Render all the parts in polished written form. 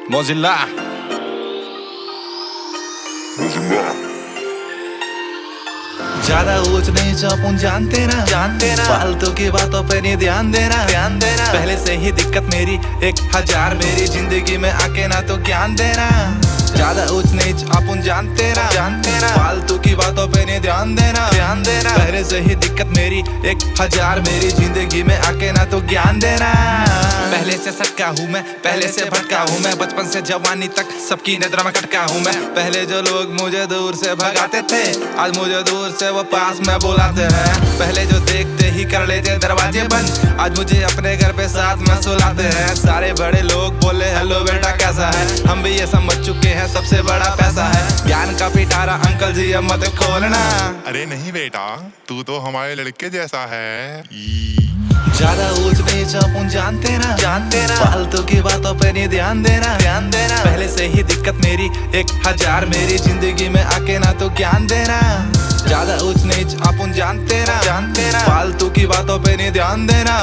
Mozilla. ज्यादा ऊंच नीच अपन जानते ना फालतू की बातों पे नहीं ध्यान देना पहले से ही दिक्कत मेरी 1000 मेरी जिंदगी में आके ना तो ज्ञान देना। ज्यादा ऊंच नीच अपन जानते ना फालतू की बातों पे नहीं ध्यान देना पहले से ही दिक्कत मेरी 1000 मेरी जिंदगी में आके ना तो ज्ञान देना। पहले से सटका हूँ मैं, पहले से भटका हूँ मैं, बचपन से जवानी तक सबकी नजर में कटका हूँ मैं। पहले जो लोग मुझे दूर से भगाते थे आज मुझे दूर से वो पास में बुलाते हैं। पहले जो देखते ही कर लेते दरवाजे बंद आज मुझे अपने घर पे साथ में सुलाते हैं। सारे बड़े लोग बोले हेलो बेटा कैसा है, हम भी ये समझ चुके हैं सबसे बड़ा पैसा है। ज्ञान का पिटारा अंकल जी अब मत खोलना। अरे नहीं बेटा तू तो हमारे लड़के जैसा है। ज्यादा ऊंच नीच अपन जानते ना फालतू की बातों पे नहीं ध्यान देना पहले से ही दिक्कत मेरी 1000 मेरी जिंदगी में आके ना तो ज्ञान देना। ज्यादा ऊंच नीच अपन जानते ना फालतू की बातों पे नहीं ध्यान देना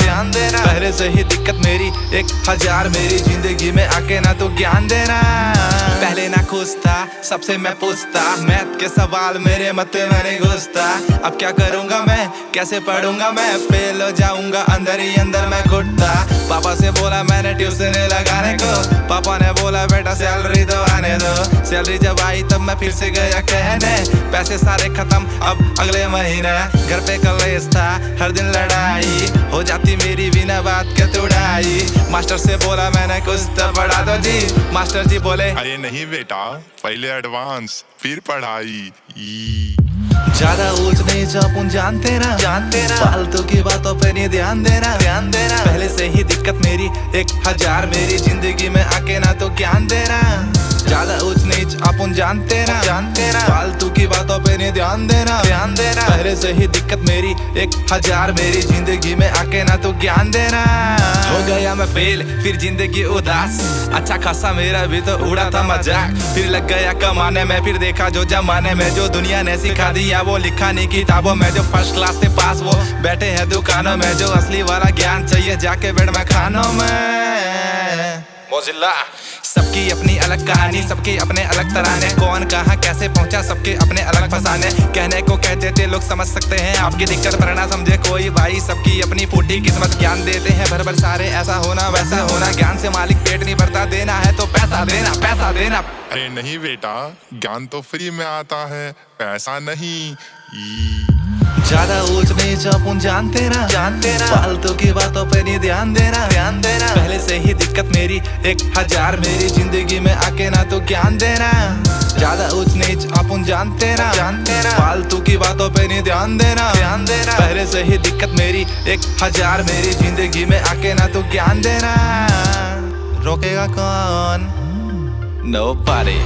पहले से ही दिक्कत मेरी 1000 मेरी जिंदगी में आके ना तो ज्ञान देना। पहले ना खुश था सबसे मैं पूछता, मैथ के सवाल मेरे मत में नहीं घुसता। अब क्या करूंगा मैं, कैसे पढ़ूंगा मैं, फेल हो जाऊंगा अंदर ही अंदर मैं घुटता। पापा से बोला मैंने ट्यूशन लगाने को, पापा ने बोला बेटा सैलरी तो आने दो। सैलरी जब आई तब मैं फिर से गया कहने पैसे सारे खत्म अब अगले महीने। घर पे कलेश था हर दिन लड़ाई हो जाती मेरी बिना बात के तुड़ाई। मास्टर से बोला मैंने कुछ तो पढ़ा दो जी, मास्टर जी बोले अरे नहीं बेटा पहले एडवांस फिर पढ़ाई। ज्यादा ऊंच नीच अपन जानते ना फालतू की बातों पे नहीं ध्यान देना पहले से ही दिक्कत मेरी 1000 मेरी जिंदगी में आके ना तो ज्ञान देना। ज्यादा ऊंच नीच अपन जानते ना फालतू की बातों पे नहीं ध्यान देना पहले से ही दिक्कत मेरी 1000 मेरी जिंदगी में आके ना तो ज्ञान देना। हो गया मैं फेल फिर जिंदगी उदास, अच्छा खासा मेरा भी तो उड़ा था मजाक। फिर लग गया कमाने में, फिर देखा जो जमाने में जो दुनिया ने सिखा दिया वो लिखा नहीं किताबों में। जो फर्स्ट क्लास से पास वो बैठे हैं दुकानों में, जो असली वाला ज्ञान चाहिए जाके बेड में खानों में। मोजिल्ला सबकी अपनी अलग कहानी, सबके अपने अलग तराने, कौन कहाँ कैसे पहुंचा सबके अपने अलग फसाने। कहने को कहते थे लोग समझ सकते हैं आपकी दिक्कत पर ना समझे कोई भाई, सबकी अपनी फूटी किस्मत। ज्ञान देते हैं भर भर सारे ऐसा होना वैसा होना, ज्ञान से मालिक पेट नहीं भरता, देना है तो पैसा देना। अरे नहीं बेटा ज्ञान तो फ्री में आता है पैसा नहीं। ज्यादा ऊंच नीच अपन जानते ना फालतू की बातों पे नहीं ध्यान देना पहले से ही दिक्कत मेरी 1000 मेरी जिंदगी में आके ना तो ज्ञान देना। ज्यादा ऊंच नीच अपन जानते ना फालतू की बातों पे नहीं ध्यान देना पहले से ही दिक्कत मेरी 1000 मेरी जिंदगी में आके ना तो ज्ञान देना। रोकेगा कौन? Nobody.